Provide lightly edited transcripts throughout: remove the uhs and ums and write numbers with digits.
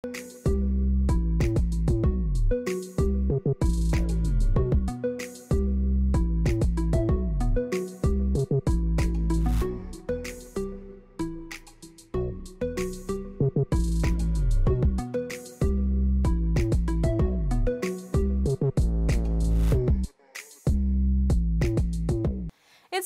It's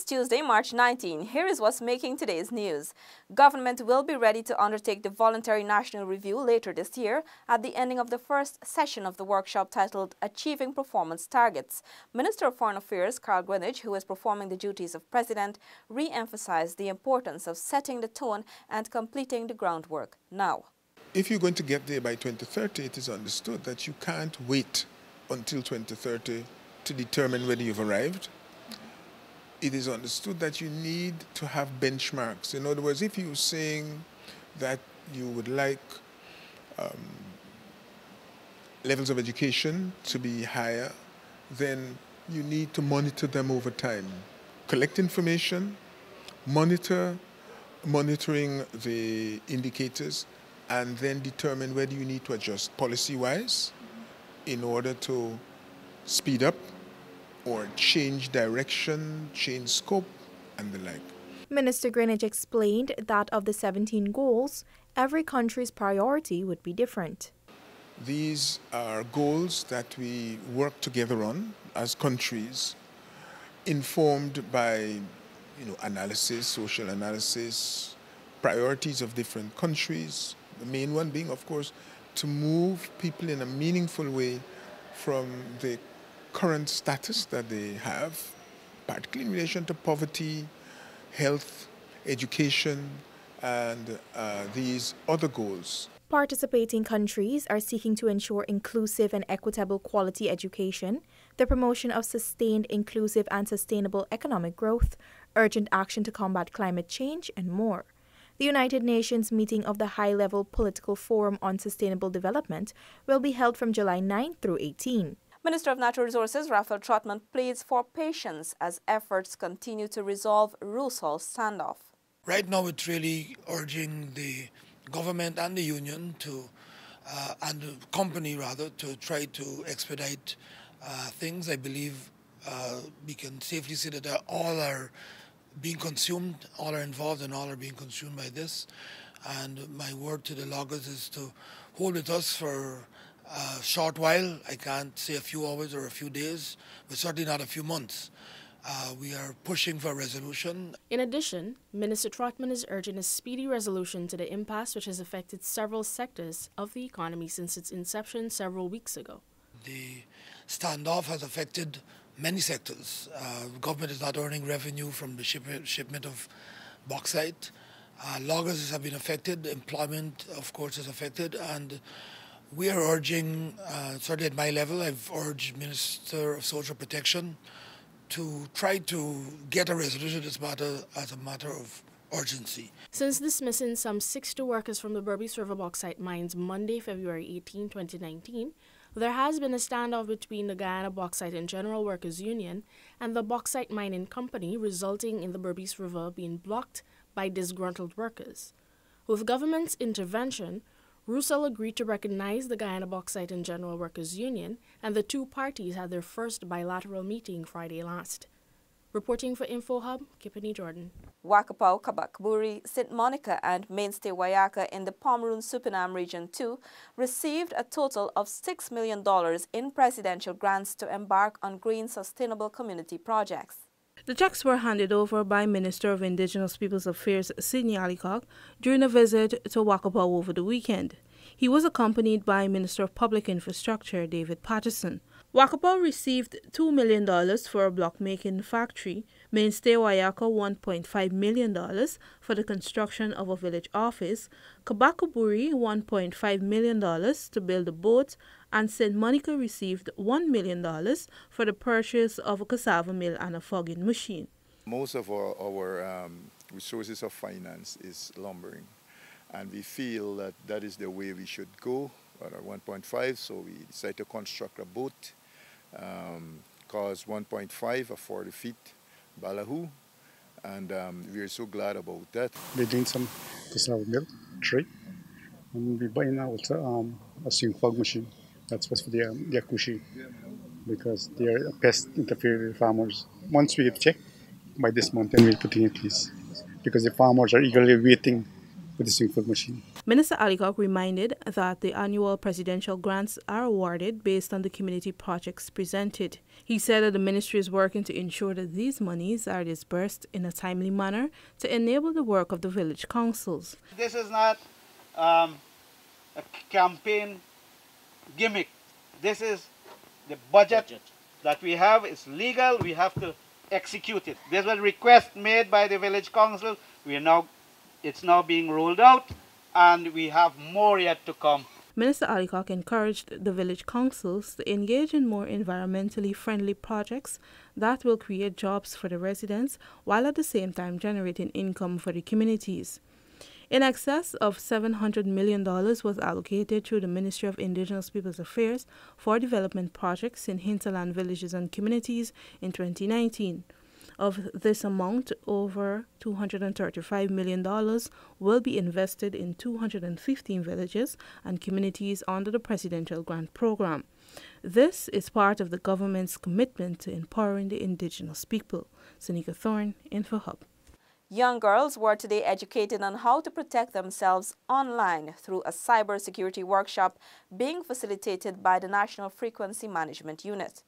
Tuesday, March 19. Here is what's making today's news. Government will be ready to undertake the voluntary national review later this year at the ending of the first session of the workshop titled Achieving Performance Targets. Minister of Foreign Affairs Carl Greenwich, who is performing the duties of president, re-emphasized the importance of setting the tone and completing the groundwork now. If you're going to get there by 2030, it is understood that you can't wait until 2030 to determine whether you've arrived. It is understood that you need to have benchmarks. In other words, if you're saying that you would like levels of education to be higher, then you need to monitor them over time. Collect information, monitoring the indicators, and then determine whether you need to adjust policy-wise in order to speed up or change direction, change scope, and the like. Minister Greenwich explained that of the 17 goals, every country's priority would be different. These are goals that we work together on as countries, informed by analysis, social analysis, priorities of different countries. The main one being, of course, to move people in a meaningful way from the current status that they have, particularly in relation to poverty, health, education, and these other goals. Participating countries are seeking to ensure inclusive and equitable quality education, the promotion of sustained, inclusive and sustainable economic growth, urgent action to combat climate change, and more. The United Nations meeting of the High-Level Political Forum on Sustainable Development will be held from July 9 through 18. Minister of Natural Resources Raphael Trotman pleads for patience as efforts continue to resolve Rusal standoff. Right now it's really urging the government and the union to, and the company rather, to try to expedite things. I believe we can safely say that all are being consumed, all are involved and all are being consumed by this. And my word to the loggers is to hold with us for a short while. I can't say a few hours or a few days, but certainly not a few months. We are pushing for a resolution. In addition, Minister Trotman is urging a speedy resolution to the impasse which has affected several sectors of the economy since its inception several weeks ago. The standoff has affected many sectors. Government is not earning revenue from the shipment of bauxite. Loggers have been affected. Employment, of course, is affected. And we are urging, certainly at my level, I've urged Minister of Social Protection to try to get a resolution to this matter as a matter of urgency. Since dismissing some 60 workers from the Berbice River bauxite mines Monday, February 18, 2019, there has been a standoff between the Guyana Bauxite and General Workers Union and the Bauxite Mining Company, resulting in the Berbice River being blocked by disgruntled workers. With government's intervention, Rusal agreed to recognize the Guyana Bauxite and General Workers Union, and the two parties had their first bilateral meeting Friday last. Reporting for InfoHub, Kipani Jordan. Wakapau, Kabakburi, St. Monica and Mainstay Wayaka in the Pomeroon Supinam Region 2 received a total of $6 million in presidential grants to embark on green sustainable community projects. The checks were handed over by Minister of Indigenous Peoples Affairs Sidney Alicock during a visit to Wakapau over the weekend. He was accompanied by Minister of Public Infrastructure David Patterson. Wakapau received $2 million for a block-making factory, Mainstay Wayaka $1.5 million for the construction of a village office, Kabakaburi $1.5 million to build a boat, and St. Monica received $1 million for the purchase of a cassava mill and a fogging machine. Most of our resources of finance is lumbering, and we feel that that is the way we should go at our 1.5, so we decided to construct a boat, cost 1.5, a 40 feet ballahu, and we are so glad about that. We're doing some cassava mill, 3, And we buy now also a swing fog machine. That's what's for the akushi because they are a pest interfere with farmers. Once we check by this month, then we'll put in it, please, because the farmers are eagerly waiting for the swing fog machine. Minister Alikok reminded that the annual presidential grants are awarded based on the community projects presented. He said that the ministry is working to ensure that these monies are disbursed in a timely manner to enable the work of the village councils. This is not a campaign gimmick. This is the budget that we have. It's legal. We have to execute it. There's a request made by the village council. It's now being rolled out, and we have more yet to come. Minister Alikok encouraged the village councils to engage in more environmentally friendly projects that will create jobs for the residents while at the same time generating income for the communities. In excess of $700 million was allocated through the Ministry of Indigenous Peoples Affairs for development projects in hinterland villages and communities in 2019. Of this amount, over $235 million will be invested in 215 villages and communities under the Presidential Grant Program. This is part of the government's commitment to empowering the indigenous people. Sanika Thorne, InfoHub. Young girls were today educated on how to protect themselves online through a cybersecurity workshop being facilitated by the National Frequency Management Unit.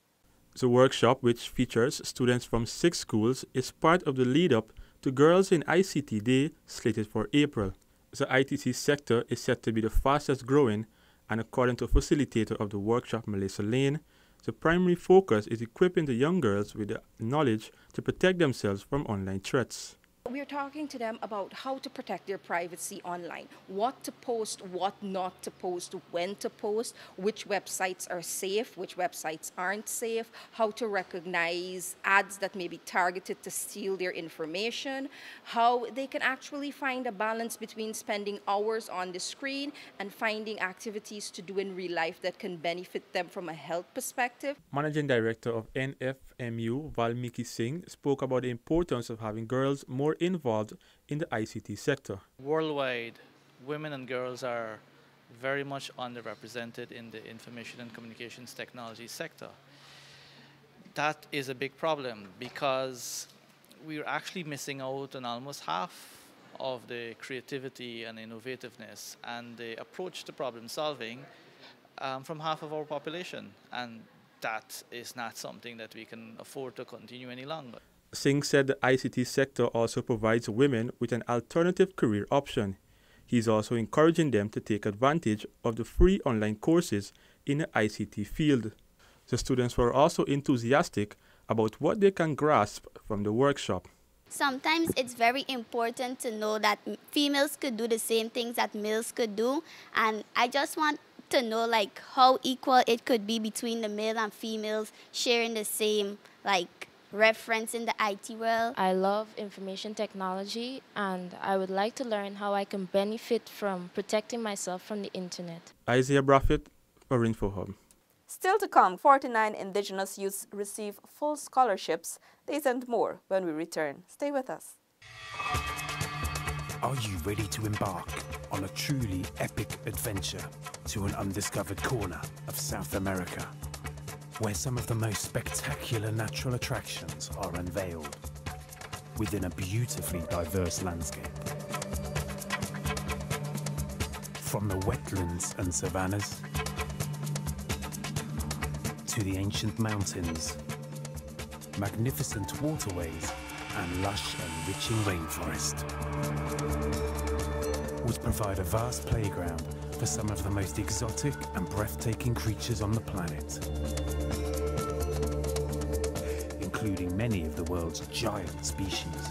The workshop, which features students from 6 schools, is part of the lead-up to Girls in ICT Day slated for April. The ITC sector is set to be the fastest growing, and according to a facilitator of the workshop, Melissa Lane, the primary focus is equipping the young girls with the knowledge to protect themselves from online threats. We're talking to them about how to protect their privacy online, what to post, what not to post, when to post, which websites are safe, which websites aren't safe, how to recognize ads that may be targeted to steal their information, how they can actually find a balance between spending hours on the screen and finding activities to do in real life that can benefit them from a health perspective. Managing Director of NFMU, Valmiki Singh, spoke about the importance of having girls more involved in the ICT sector. Worldwide, women and girls are very much underrepresented in the information and communications technology sector. That is a big problem because we're actually missing out on almost half of the creativity and innovativeness and the approach to problem solving from half of our population, and that is not something that we can afford to continue any longer. Singh said the ICT sector also provides women with an alternative career option. He is also encouraging them to take advantage of the free online courses in the ICT field. The students were also enthusiastic about what they can grasp from the workshop. Sometimes it's very important to know that females could do the same things that males could do, and I just want to know how equal it could be between the male and females sharing the same reference in the IT world. I love information technology, and I would like to learn how I can benefit from protecting myself from the internet. Isaiah Braffett for InfoHub. Still to come, 49 Indigenous youths receive full scholarships. These and more when we return. Stay with us. Are you ready to embark on a truly epic adventure to an undiscovered corner of South America, where some of the most spectacular natural attractions are unveiled within a beautifully diverse landscape? From the wetlands and savannas to the ancient mountains, magnificent waterways and lush enriching rainforest would provide a vast playground for some of the most exotic and breathtaking creatures on the planet, including many of the world's giant species.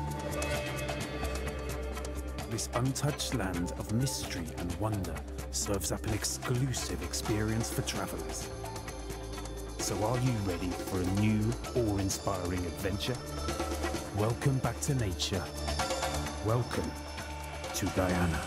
This untouched land of mystery and wonder serves up an exclusive experience for travelers. So are you ready for a new, awe-inspiring adventure? Welcome back to nature. Welcome to Guyana.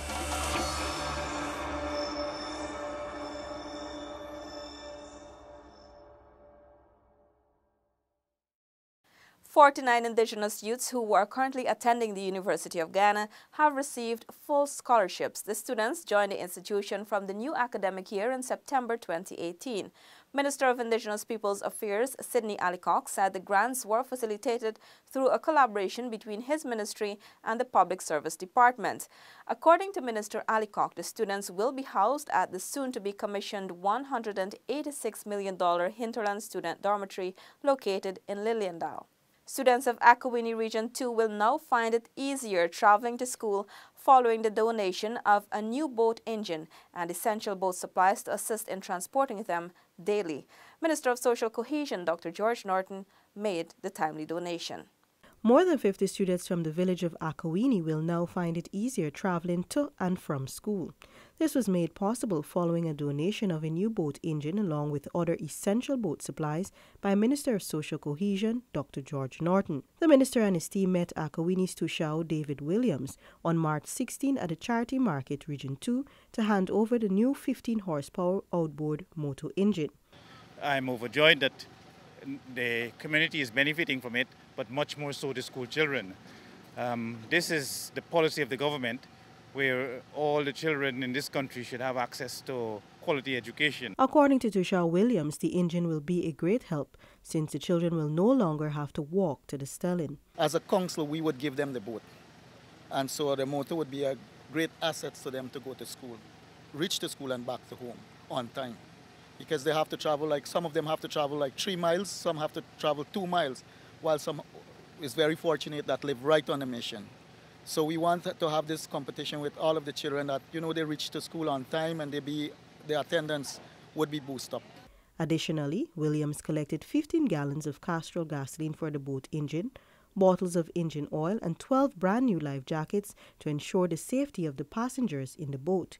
49 Indigenous youths who are currently attending the University of Ghana have received full scholarships. The students joined the institution from the new academic year in September 2018. Minister of Indigenous Peoples Affairs Sidney Alicock said the grants were facilitated through a collaboration between his ministry and the Public Service Department. According to Minister Alicock, the students will be housed at the soon-to-be commissioned $186 million Hinterland Student Dormitory located in Liliendal. Students of Akawini Region 2 will now find it easier traveling to school following the donation of a new boat engine and essential boat supplies to assist in transporting them daily. Minister of Social Cohesion Dr. George Norton made the timely donation. More than 50 students from the village of Akawini will now find it easier traveling to and from school. This was made possible following a donation of a new boat engine along with other essential boat supplies by Minister of Social Cohesion, Dr. George Norton. The minister and his team met Akawini's Tushao David Williams on March 16 at the Charity Market Region 2 to hand over the new 15-horsepower outboard motor engine. I'm overjoyed that the community is benefiting from it, but much more so the school children. This is the policy of the government, where all the children in this country should have access to quality education. According to Tushar Williams, the engine will be a great help since the children will no longer have to walk to the Sterling. As a council, we would give them the boat. And so the motor would be a great asset to them to go to school, reach the school and back to home on time. Because they have to travel, some of them have to travel 3 miles, some have to travel 2 miles, while some is very fortunate that live right on the mission. So we want to have this competition with all of the children that, they reach to school on time and their attendance would be boosted up. Additionally, Williams collected 15 gallons of Castrol gasoline for the boat engine, bottles of engine oil, and 12 brand new life jackets to ensure the safety of the passengers in the boat.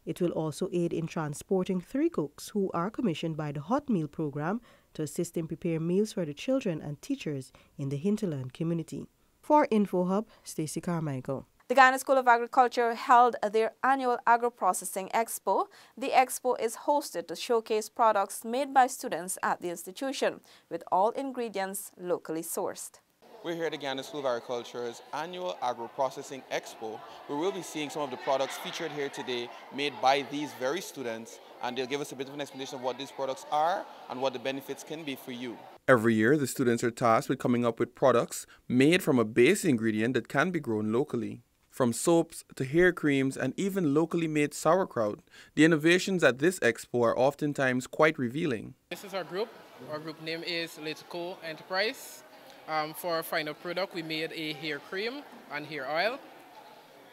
It will also aid in transporting 3 cooks who are commissioned by the Hot Meal program to assist in preparing meals for the children and teachers in the hinterland community. For InfoHub, Stacey Carmichael. The Ghana School of Agriculture held their annual Agro-Processing Expo. The expo is hosted to showcase products made by students at the institution, with all ingredients locally sourced. We're here at the Ghana School of Agriculture's annual Agro-Processing Expo, where we'll be seeing some of the products featured here today made by these very students, and they'll give us a bit of an explanation of what these products are and what the benefits can be for you. Every year, the students are tasked with coming up with products made from a base ingredient that can be grown locally. From soaps to hair creams and even locally made sauerkraut, the innovations at this expo are oftentimes quite revealing. This is our group. Our group name is Little Co Enterprise. For our final product, we made a hair cream and hair oil.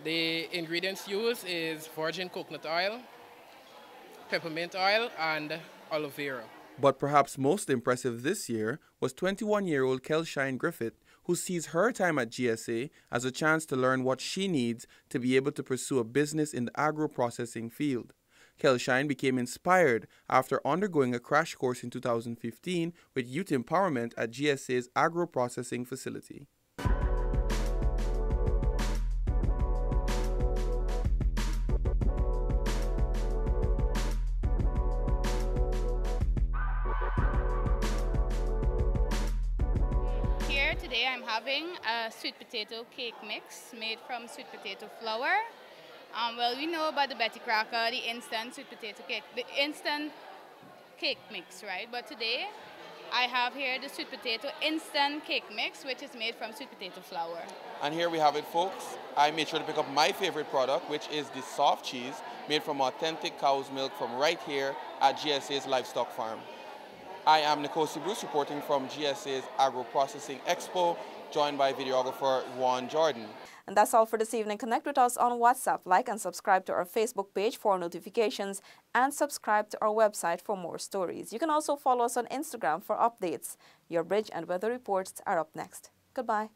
The ingredients used is virgin coconut oil, peppermint oil, and aloe vera. But perhaps most impressive this year was 21-year-old Kelshine Griffith, who sees her time at GSA as a chance to learn what she needs to be able to pursue a business in the agro-processing field. Kelshine became inspired after undergoing a crash course in 2015 with youth empowerment at GSA's agro-processing facility. Here today I'm having a sweet potato cake mix made from sweet potato flour. Well, we know about the Betty Cracker, the instant sweet potato cake, the instant cake mix, right? But today, I have here the sweet potato instant cake mix, which is made from sweet potato flour. And here we have it, folks. I made sure to pick up my favorite product, which is the soft cheese made from authentic cow's milk from right here at GSA's livestock farm. I am Nikosi Bruce reporting from GSA's Agro-Processing Expo, joined by videographer Juan Jordan. And that's all for this evening. Connect with us on WhatsApp, like and subscribe to our Facebook page for notifications, and subscribe to our website for more stories. You can also follow us on Instagram for updates. Your bridge and weather reports are up next. Goodbye.